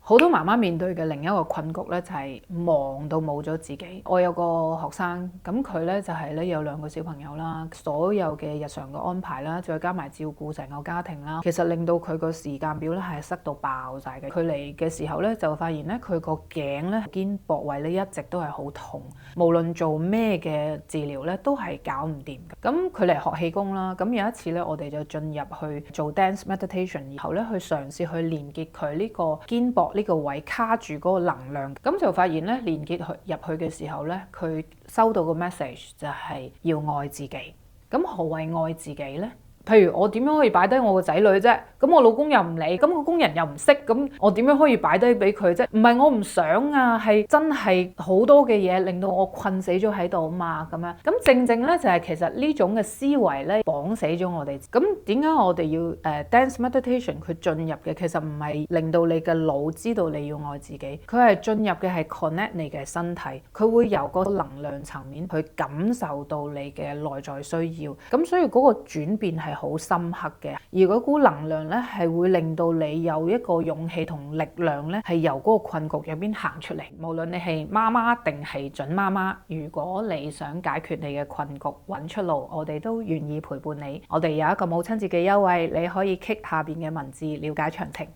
好多媽媽面對嘅另一個困局咧，就係忙到冇咗自己。我有個學生，咁佢咧就係咧有2個小朋友啦，所有嘅日常嘅安排啦，再加埋照顧成個家庭啦，其實令到佢個時間表咧係塞到爆晒嘅。佢嚟嘅時候咧就發現咧佢個頸咧肩膊位咧一直都係好痛，無論做咩嘅治療咧都係搞唔掂嘅。咁佢嚟學氣功啦，咁有一次咧我哋就進入去做 dance meditation， 然後咧去嘗試去連結佢呢個肩膊呢個位卡住嗰個能量，咁就發現咧連結入去嘅時候咧，佢收到個 message 就係要愛自己。咁何謂愛自己呢？譬如我點樣可以擺低我個仔女啫？咁我老公又唔理，咁個工人又唔識，咁我點樣可以擺低俾佢啫？唔係我唔想啊，係真係好多嘅嘢令到我困死咗喺度啊嘛，咁樣。咁正正咧就係其實呢種嘅思維咧綁死咗我哋。咁點解我哋要dance meditation 佢進入嘅？其實唔係令到你嘅腦知道你要愛自己，佢係進入嘅係 connect 你嘅身體，佢會由個能量層面去感受到你嘅內在需要。咁所以嗰個轉變係好深刻嘅，而嗰股能量咧係會令到你有一個勇氣同力量咧，係由嗰個困局入邊行出嚟。無論你係媽媽定係準媽媽，如果你想解決你嘅困局，揾出路，我哋都願意陪伴你。我哋有一個母親節嘅優惠，你可以 click 下邊嘅文字了解詳情。